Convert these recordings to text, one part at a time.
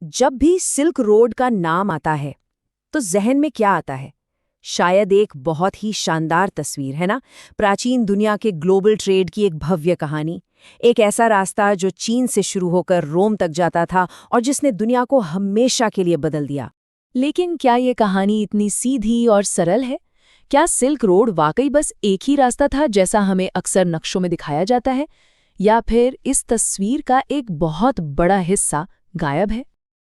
जब भी silk road का नाम आता है तो जहन में क्या आता है? शायद एक बहुत ही शानदार तस्वीर, है ना? प्राचीन दुनिया के ग्लोबल ट्रेड की एक भव्य कहानी। एक ऐसा रास्ता जो चीन से शुरू होकर रोम तक जाता था और जिसने दुनिया को हमेशा के लिए बदल दिया। लेकिन क्या ये कहानी इतनी सीधी और सरल है? क्या सिल्क रोड वाकई बस एक ही रास्ता था जैसा हमें अक्सर नक्शों में दिखाया जाता है? या फिर इस तस्वीर का एक बहुत बड़ा हिस्सा गायब है?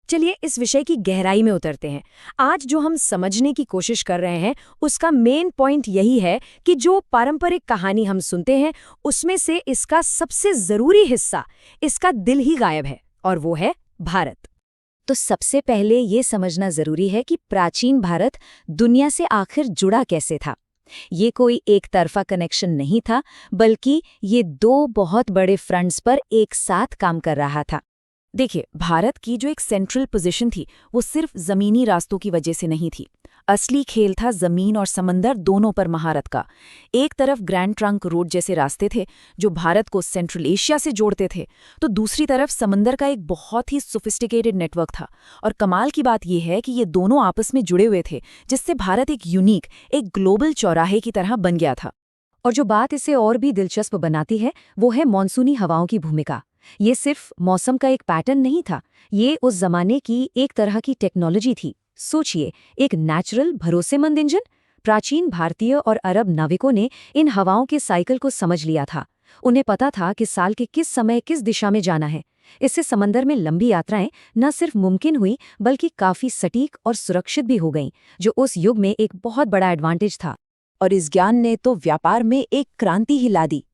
चलिए इस विषय की गहराई में उतरते हैं। आज जो हम समझने की कोशिश कर रहे हैं उसका मेन पॉइंट यही है कि जो पारंपरिक कहानी हम सुनते हैं उसमें से इसका सबसे जरूरी हिस्सा, इसका दिल ही गायब है, और वो है भारत। तो सबसे पहले ये समझना जरूरी है कि प्राचीन भारत दुनिया से आखिर जुड़ा कैसे था। ये कोई एक तरफा कनेक्शन नहीं था, बल्कि ये दो बहुत बड़े फ्रंट्स पर एक साथ काम कर रहा था। देखिए, भारत की जो एक सेंट्रल पोजीशन थी वो सिर्फ जमीनी रास्तों की वजह से नहीं थी। असली खेल था जमीन और समंदर दोनों पर महारत का। एक तरफ ग्रैंड ट्रंक रोड जैसे रास्ते थे जो भारत को सेंट्रल एशिया से जोड़ते थे, तो दूसरी तरफ समंदर का एक बहुत ही सोफिस्टिकेटेड नेटवर्क था। और कमाल की बात यह है कि ये दोनों आपस में जुड़े हुए थे, जिससे भारत एक यूनिक, एक ग्लोबल चौराहे की तरह बन गया था। और जो बात इसे और भी दिलचस्प बनाती है वो है मॉनसूनी हवाओं की भूमिका। ये सिर्फ मौसम का एक पैटर्न नहीं था, ये उस जमाने की एक तरह की टेक्नोलॉजी थी। सोचिए, एक नेचुरल भरोसेमंद इंजन। प्राचीन भारतीय और अरब नाविकों ने इन हवाओं के साइकिल को समझ लिया था। उन्हें पता था कि साल के किस समय किस दिशा में जाना है। इससे समंदर में लंबी यात्राएं न सिर्फ मुमकिन हुई बल्कि काफी सटीक और सुरक्षित भी हो गईं, जो उस युग में एक बहुत बड़ा एडवांटेज था। और इस ज्ञान ने तो व्यापार में एक क्रांति ही ला दी।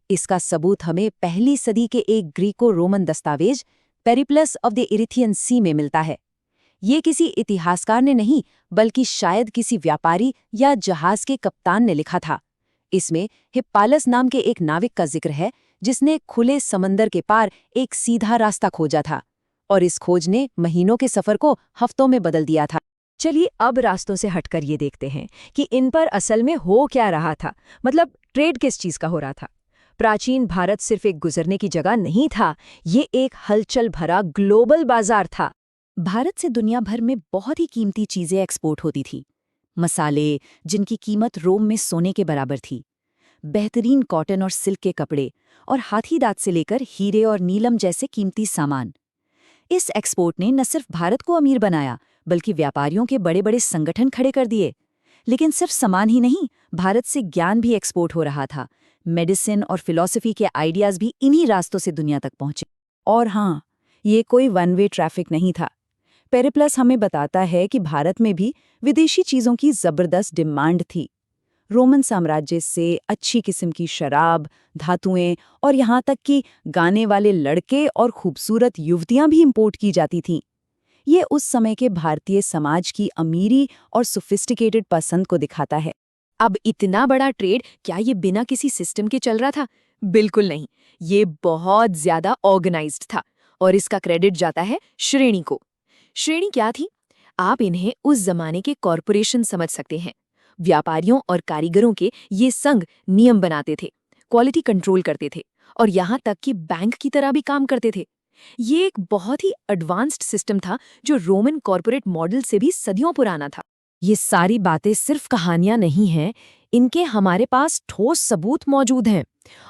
इसका सबूत हमें पहली सदी के एक ग्रीको रोमन दस्तावेज पेरिप्लस ऑफ द इरिथियन सी में मिलता है। ये किसी इतिहासकार ने नहीं, बल्कि शायद किसी व्यापारी या जहाज के कप्तान ने लिखा था। इसमें हिप्पालस नाम के एक नाविक का जिक्र है जिसने खुले समंदर के पार एक सीधा रास्ता खोजा था, और इस खोज ने महीनों के सफर को हफ्तों में बदल दिया था। चलिए अब रास्तों से हटकर ये देखते हैं कि इन पर असल में हो क्या रहा था, मतलब ट्रेड किस चीज का हो रहा था। प्राचीन भारत सिर्फ एक गुजरने की जगह नहीं था, ये एक हलचल भरा ग्लोबल बाजार था। भारत से दुनिया भर में बहुत ही कीमती चीजें एक्सपोर्ट होती थी। मसाले, जिनकी कीमत रोम में सोने के बराबर थी, बेहतरीन कॉटन और सिल्क के कपड़े, और हाथी दांत से लेकर हीरे और नीलम जैसे कीमती सामान। इस एक्सपोर्ट ने न सिर्फ भारत को अमीर बनाया, बल्कि व्यापारियों के बड़े बड़े संगठन खड़े कर दिए। लेकिन सिर्फ सामान ही नहीं, भारत से ज्ञान भी एक्सपोर्ट हो रहा था। मेडिसिन और फिलॉसफी के आइडियाज भी इन्हीं रास्तों से दुनिया तक पहुंचे। और हाँ, ये कोई वन वे ट्रैफिक नहीं था। पेरिप्लस हमें बताता है कि भारत में भी विदेशी चीज़ों की ज़बरदस्त डिमांड थी। रोमन साम्राज्य से अच्छी किस्म की शराब, धातुएं और यहाँ तक कि गाने वाले लड़के और खूबसूरत युवतियां भी इंपोर्ट की जाती थीं। ये उस समय के भारतीय समाज की अमीरी और सोफिस्टिकेटेड पसंद को दिखाता है। अब इतना बड़ा ट्रेड क्या ये बिना किसी सिस्टम के चल रहा था? बिल्कुल नहीं। ये बहुत ज्यादा ऑर्गेनाइज्ड था, और इसका क्रेडिट जाता है श्रेणी को। श्रेणी क्या थी? आप इन्हें उस जमाने के कॉरपोरेशन समझ सकते हैं। व्यापारियों और कारीगरों के ये संघ नियम बनाते थे, क्वालिटी कंट्रोल करते थे, और यहाँ तक कि बैंक की तरह भी काम करते थे। ये एक बहुत ही एडवांस्ड सिस्टम था जो रोमन कॉर्पोरेट मॉडल से भी सदियों पुराना था। ये सारी बातें सिर्फ कहानियां नहीं हैं, इनके हमारे पास ठोस सबूत मौजूद हैं।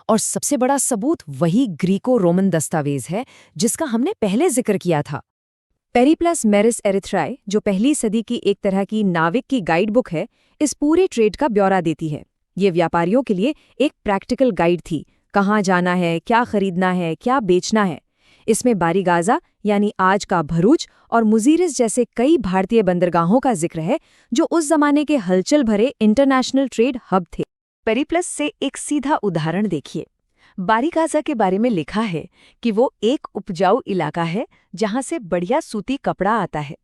और सबसे बड़ा सबूत वही ग्रीको रोमन दस्तावेज है जिसका हमने पहले जिक्र किया था। पेरिप्लस मेरिस एरिथ्राई, जो पहली सदी की एक तरह की नाविक की गाइड बुक है, इस पूरे ट्रेड का ब्यौरा देती है। ये व्यापारियों के लिए एक प्रैक्टिकल गाइड थी। कहाँ जाना है, क्या खरीदना है, क्या बेचना है। इसमें बारीगाजा यानी आज का भरूच और मुजीरिस जैसे कई भारतीय बंदरगाहों का जिक्र है जो उस जमाने के हलचल भरे इंटरनेशनल ट्रेड हब थे। पेरिप्लस से एक सीधा उदाहरण देखिए। बारीगाजा के बारे में लिखा है कि वो एक उपजाऊ इलाका है जहां से बढ़िया सूती कपड़ा आता है।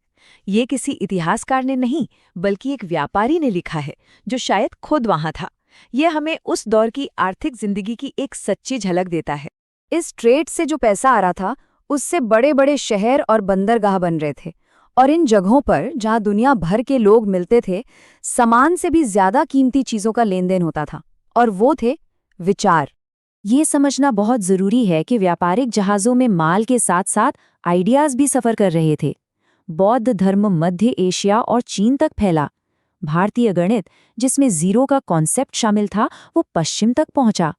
ये किसी इतिहासकार ने नहीं, बल्कि एक व्यापारी ने लिखा है जो शायद खुद वहां था। ये हमें उस दौर की आर्थिक जिंदगी की एक सच्ची झलक देता है। इस ट्रेड से जो पैसा आ रहा था उससे बड़े बड़े शहर और बंदरगाह बन रहे थे, और इन जगहों पर जहां दुनिया भर के लोग मिलते थे, सामान से भी ज्यादा कीमती चीजों का लेन देन होता था, और वो थे विचार। ये समझना बहुत जरूरी है कि व्यापारिक जहाज़ों में माल के साथ साथ आइडियाज भी सफ़र कर रहे थे। बौद्ध धर्म मध्य एशिया और चीन तक फैला। भारतीय गणित, जिसमें जीरो का कॉन्सेप्ट शामिल था, वो पश्चिम तक पहुंचा।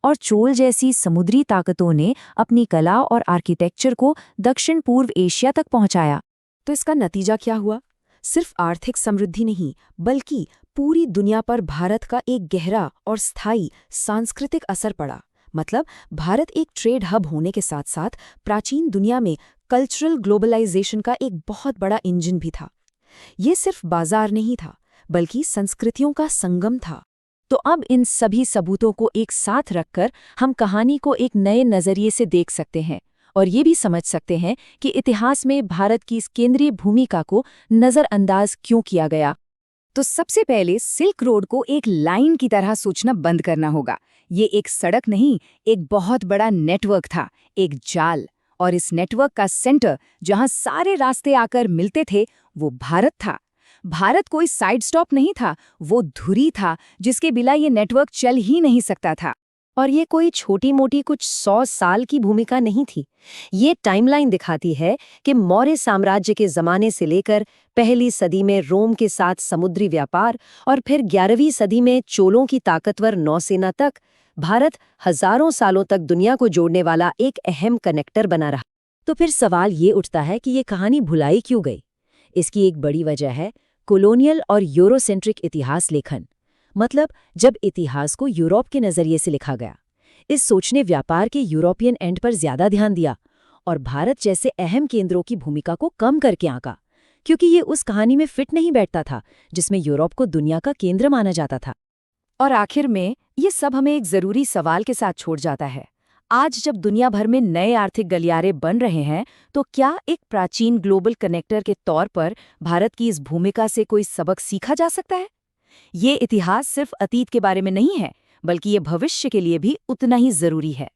और चोल जैसी समुद्री ताकतों ने अपनी कला और आर्किटेक्चर को दक्षिण पूर्व एशिया तक पहुंचाया। तो इसका नतीजा क्या हुआ? सिर्फ आर्थिक समृद्धि नहीं, बल्कि पूरी दुनिया पर भारत का एक गहरा और स्थायी सांस्कृतिक असर पड़ा। मतलब भारत एक ट्रेड हब होने के साथ साथ प्राचीन दुनिया में कल्चरल ग्लोबलाइजेशन का एक बहुत बड़ा इंजन भी था। ये सिर्फ बाजार नहीं था, बल्कि संस्कृतियों का संगम था। तो अब इन सभी सबूतों को एक साथ रखकर हम कहानी को एक नए नज़रिए से देख सकते हैं और ये भी समझ सकते हैं कि इतिहास में भारत की इस केंद्रीय भूमिका को नज़रअंदाज क्यों किया गया। तो सबसे पहले सिल्क रोड को एक लाइन की तरह सोचना बंद करना होगा। ये एक सड़क नहीं, एक बहुत बड़ा नेटवर्क था, एक जाल। और इस नेटवर्क का सेंटर, जहां सारे रास्ते आकर मिलते थे, वो भारत था। भारत कोई साइड स्टॉप नहीं था, वो धुरी था जिसके बिना ये नेटवर्क चल ही नहीं सकता था। और ये कोई छोटी मोटी कुछ 100 साल की भूमिका नहीं थी। ये टाइमलाइन दिखाती है कि मौर्य साम्राज्य के ज़माने से लेकर पहली सदी में रोम के साथ समुद्री व्यापार और फिर 11वीं सदी में चोलों की ताकतवर नौसेना तक, भारत हजारों सालों तक दुनिया को जोड़ने वाला एक अहम कनेक्टर बना रहा। तो फिर सवाल ये उठता है कि ये कहानी भुलाई क्यों गई? इसकी एक बड़ी वजह है कॉलोनियल और यूरोसेंट्रिक इतिहास लेखन। मतलब जब इतिहास को यूरोप के नज़रिए से लिखा गया, इस सोच ने व्यापार के यूरोपियन एंड पर ज्यादा ध्यान दिया और भारत जैसे अहम केंद्रों की भूमिका को कम करके आंका, क्योंकि ये उस कहानी में फिट नहीं बैठता था जिसमें यूरोप को दुनिया का केंद्र माना जाता था। और आखिर में ये सब हमें एक जरूरी सवाल के साथ छोड़ जाता है। आज जब दुनिया भर में नए आर्थिक गलियारे बन रहे हैं, तो क्या एक प्राचीन ग्लोबल कनेक्टर के तौर पर भारत की इस भूमिका से कोई सबक सीखा जा सकता है? ये इतिहास सिर्फ अतीत के बारे में नहीं है, बल्कि ये भविष्य के लिए भी उतना ही जरूरी है।